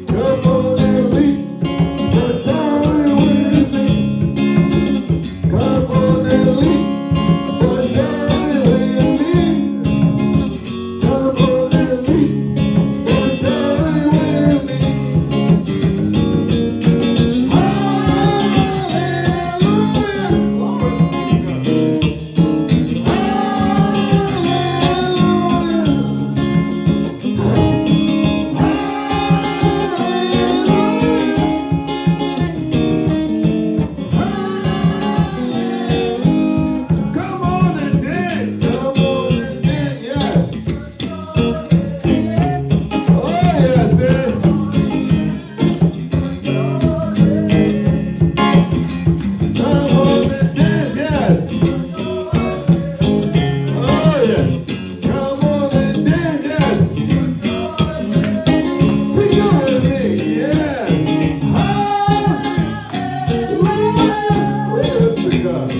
Come on and leap for joy with me. Come on and leap for joy with me. Come on and leap for joy with me. Hallelujah. Glory to God. Come on and dance. Come on and dance. Yeah. Oh, yes, yeah. Come on and dance. Yes. Oh, yes. Come on and dance. Yes. Sing it with me. Yeah. Hallelujah. Glory to God.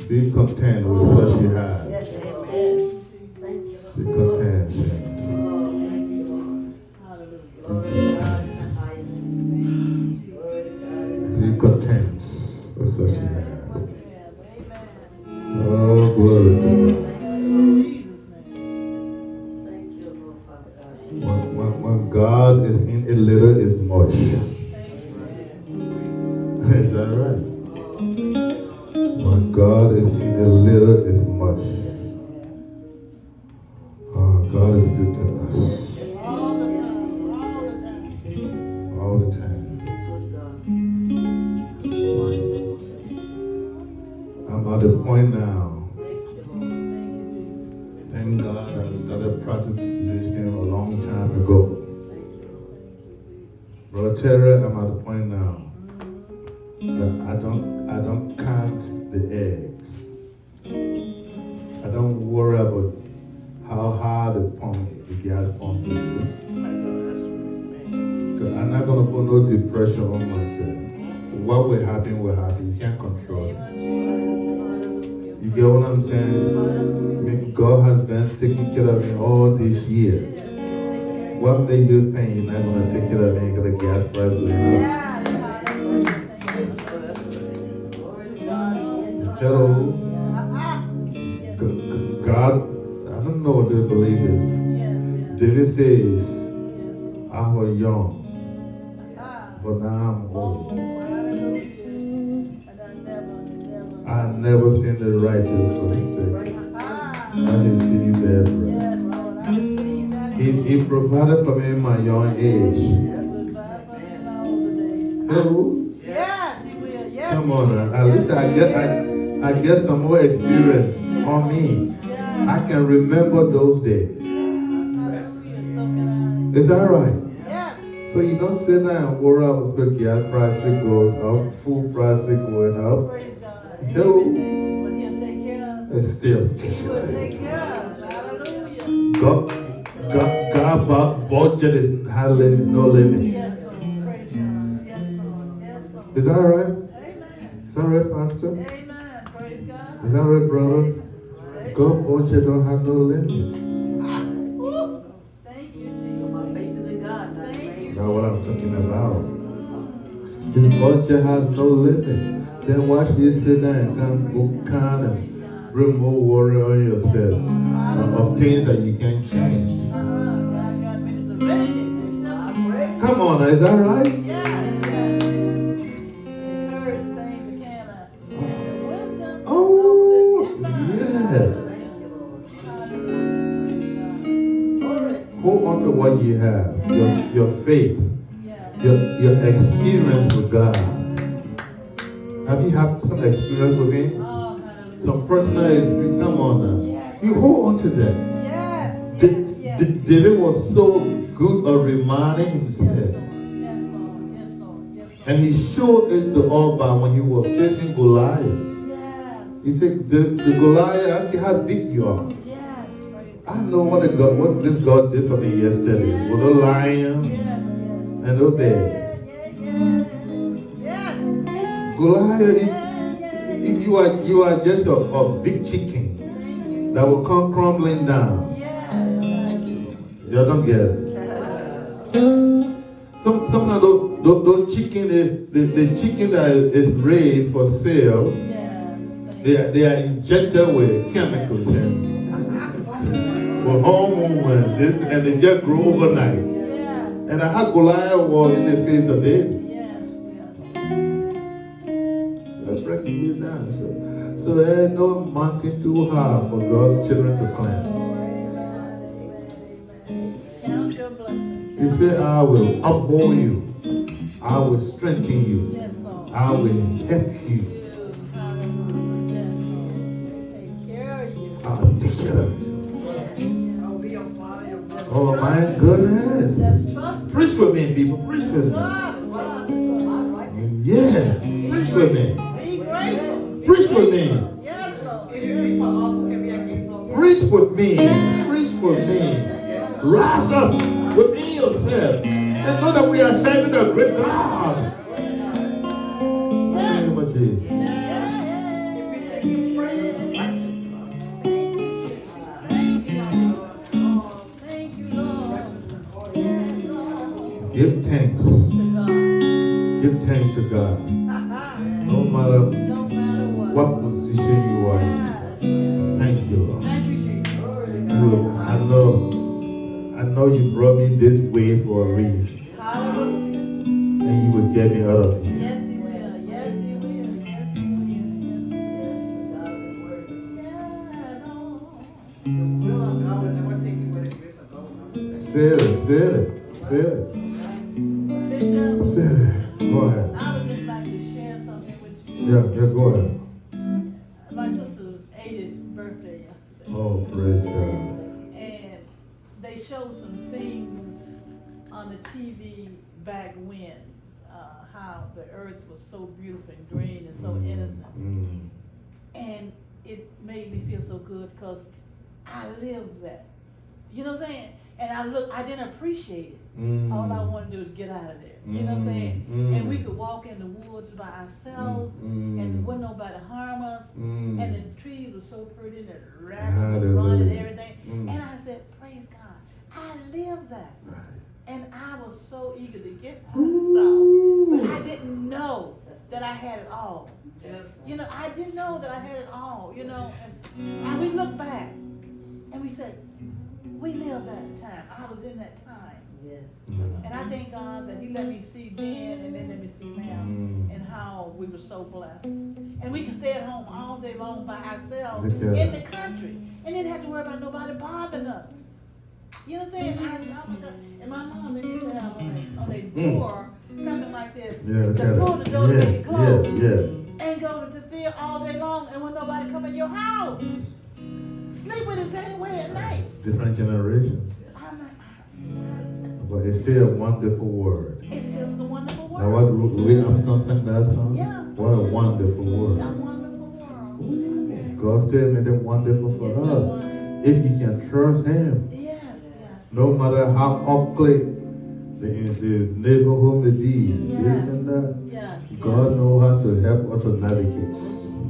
Be content with such you have. Be content, saints. Be content with such you have. Oh, glory. Glory to God. When God is in a little, it's much. Is that right? When God is in a little, it's much. Oh, God is good to us. All the time. I'm at the point now. Thank God I started practicing this thing a long time ago. Brother Terry, I'm at the point now that I don't count the eggs. I don't worry about how hard the gas pump is. I'm not gonna put no depression on myself. What will happen will happen. You can't control it. You get what I'm saying? I mean, God has been taking care of me all these years. What made you think you're not gonna take care of me because the gas price going up? Hello? God, I don't know what they believe is. David says, I was young, but now I'm old. I never seen the righteous forsaken, and his seed bear bread. He provided for me in my young age. Hello? Yes, he will. Yes, come on now. At least I get some more experience on me. I can remember those days. Is that right? Yes. So you don't sit there and worry about the gas price goes up, food price going up. Praise God. Hello? But he'll take care of us. And still He will take care of us. Hallelujah. God budget is no limit. Yes, Lord. Praise God. Yes, Lord. Yes, Lord. Is that right? Amen. Is that right, Pastor? Amen. Praise God. Is that right, brother? God budget don't have no limit. Woo. Thank you, Jesus. My faith is in God. Thank you. That's what I'm talking about. His budget has no limit. Then why should you sit there and kind and bring more worry on yourself of things that you can't change? Come on, is that right? Yes, yes. Encourage things that cannot. Wisdom. Oh, yes. Hold on to what you have, your faith, your experience with God. Have you had some experience with Him? Some personal experience? Come on now. You hold on to that. Yes. David was so good at reminding himself. And he showed it to all by when he was facing Goliath. He said, the Goliath, I don't care how big you are. I know what this God did for me yesterday with the lions and the bears. Goliath, you are just a big chicken that will come crumbling down. You don't get it. Sometimes those chicken, the chicken that is raised for sale, they are injected with chemicals and with hormones and this, and they just grow overnight. And I had Goliath war in the face of David. So breaking you down. So there ain't no mountain too high for God's children to climb. He said, I will uphold you. I will strengthen you. I will help you. I'll take care of you. Oh my goodness. Preach for me, people. Preach for me. Yes. Preach for me. Preach for me. Preach with me. Preach for me. Rise up within yourself and know that we are serving a great God. Thank you, Jesus. Give thanks. Give thanks to God. No matter what position you are in. Thank know you brought me this way for a reason. Hallelujah. And you will get me out of here. Yes, He will. Yes, He will. Yes, He will. Yes, He will. He's a God of His word. The will of God will never take you where the grace of God will never take Say it. Bishop, Say it. Go ahead. I would just like to share something with you. Yeah, go ahead. My sister's 80th birthday yesterday. Oh, praise God. And they showed some scenes on the TV back when, how the earth was so beautiful and green and so innocent. And it made me feel so good because I lived that. You know what I'm saying? And I didn't appreciate it. All I wanted to do was get out of there. You know what I'm saying? And we could walk in the woods by ourselves and wouldn't nobody harm us. And the trees were so pretty and the rabbits were running and everything. And I said, praise God, I lived that. And I was so eager to get out of the South. But I didn't know that I had it all. You know, I didn't know that I had it all, you know. And we look back and we say, we lived that time. I was in that time. Yes. And I thank God that He let me see then and then let me see now and how we were so blessed. And we could stay at home all day long by ourselves in the country and didn't have to worry about nobody bothering us. You know what I'm saying? And my mom, they used to have on their door something like this. To pull the door to make it close. And go to the field all day long and when nobody come in your house. Sleep with the same way at night. It's different generation. I'm like, But it's still a wonderful word. it's still a wonderful Now world. what Louis Armstrong sang that song? Yeah. What a wonderful A word. wonderful world. God still made it wonderful for It's us. a If you can trust Him, Yes, no matter how ugly the neighborhood may be, this and that, yes. God knows how to help us to navigate.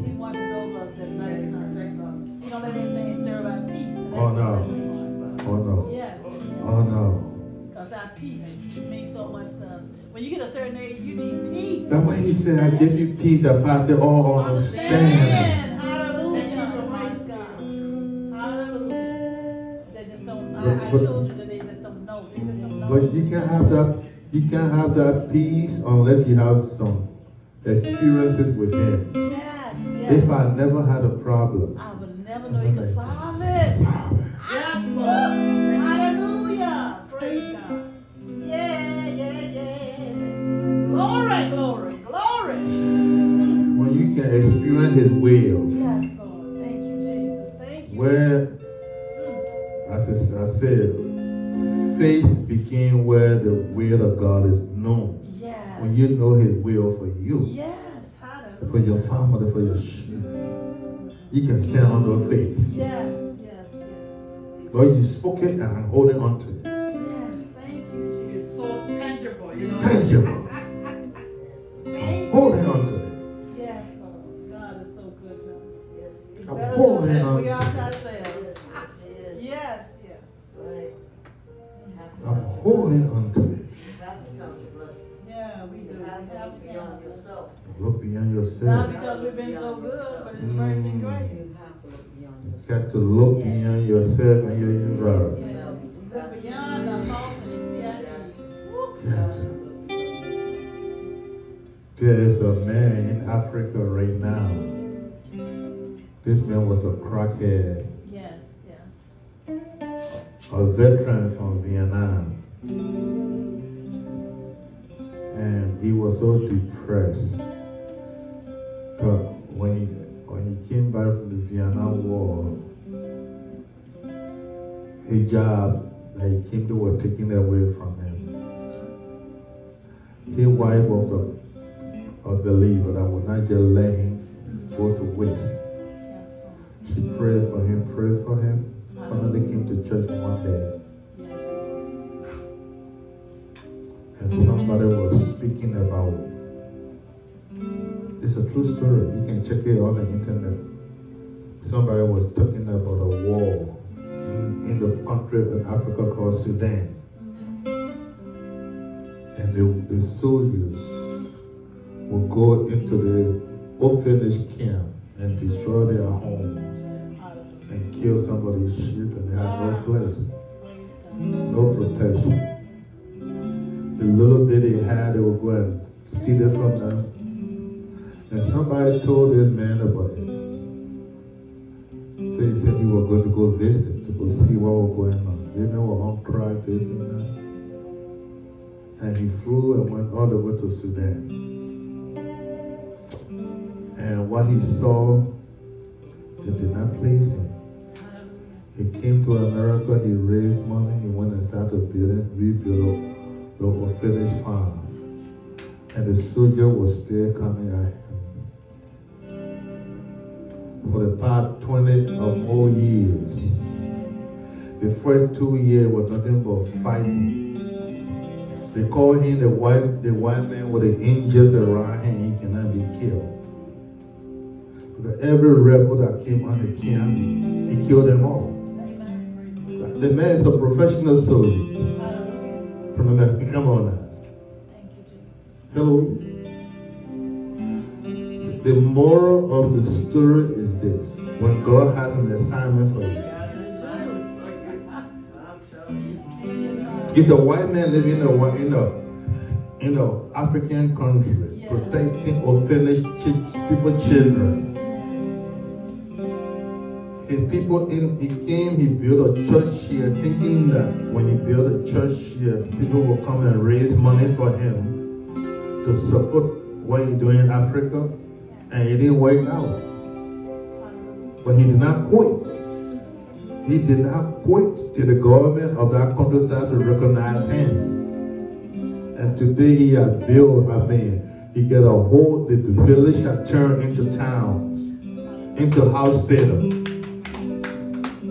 He watches over us at night. He don't let anything stir our peace. Oh no. Oh no. Yes. Oh no. Because our peace means so much to us. When you get a certain age, you need peace. That's why He said, I give you peace that passes all understanding. Hallelujah. Praise God. Hallelujah. They just don't, our But- children, they just don't know. They just don't know. But you can't have that peace unless you have some experiences with Him. Yes, If yes. I never had a problem, I would never know He could solve it. solve it. Yes, Lord. Hallelujah. Praise God. Yeah. Glory. When you can experience His will, Yes, Lord. Thank you, Jesus. Thank you. where, as I said, faith begins where the will of God is known. Yes. When you know His will for you, Yes. Hallelujah. for your family, for your children, you can stand under faith. Yes. Lord, you spoke it and I'm holding on to it. Yes. Thank you, Jesus. It's so tangible, you know. Tangible. Holding on to it. Yes, Lord. God is so good to us. He's I'm better holding than on we are to to it. ourselves. Yes. I'm holding on to it. Yeah, we do. We have to be on yourself. Look beyond Not yourself. because we've been so good, but it's mercy and grace. You got to look beyond yourself and your environment. Look beyond our faults and see our needs. You got to. There is a man in Africa right now. This man was a crackhead, Yes. a veteran from Vietnam. And he was so depressed. When he came back from the Vietnam War, his job that he came to was taken away from him. His wife was a believer that would not just let him go to waste. She prayed for him. Finally came to church one day. And somebody was speaking about, it's a true story. You can check it on the internet. Somebody was talking about a war in the country in Africa called Sudan. And the soldiers would go into the orphanage camp and destroy their homes and kill somebody's children. They had no place. no protection. The little bit they had, they would go and steal it from them. And somebody told this man about it. So he said he was going to go visit, to go see what was going on. They were on crack, this and that. And he flew and went all the way to Sudan. And what he saw, it did not please him. He came to America, he raised money, he went and started rebuild the orphanage farm. And the soldier was still coming at him. For the past 20 or more years, the first 2 years were nothing but fighting. They call him the white man with the angels around him, he cannot be killed. Because every rebel that came on the camp, he killed them all. The man is a professional soldier from America. Come on now. Hello. The moral of the story is this: when God has an assignment for you, it's a white man living in a African country, protecting orphanage children. His people he came, he built a church here, thinking that when he built a church here, people will come and raise money for him to support what he's doing in Africa, and it didn't work out. But he did not quit. He did not quit till the government of that country started to recognize him. And today he has built, he got a whole, the village has turned into towns, into hospital,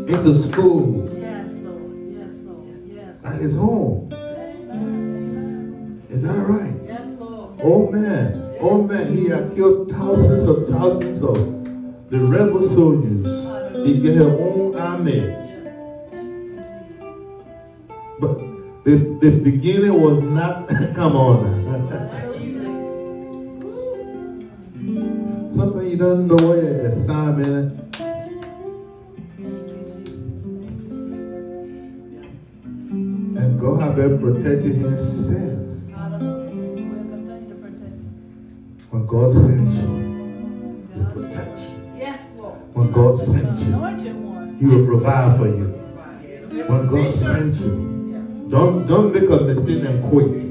into school. Yes, Lord. Yes, Lord. Yes. That is home. Is that right? Yes, Lord. Oh man, he had killed thousands of the rebel soldiers. He got his own army. But the beginning was not, come on now. Something you don't know what your assignment. And God has been protecting him since. When God sent you, He protects you. Yes, Lord. When God sent you, He will provide for you. When God sent you, don't make a mistake and quit.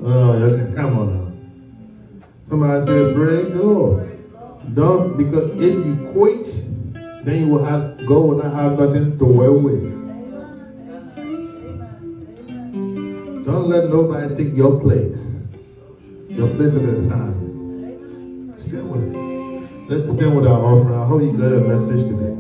Oh, okay, come on now. Somebody say, praise the Lord. Don't, because if you quit, then you will God will not have nothing to work with. Don't let nobody take your place. Your place of assignment. Stand with it. Let's stand with our offering. I hope you got a message today.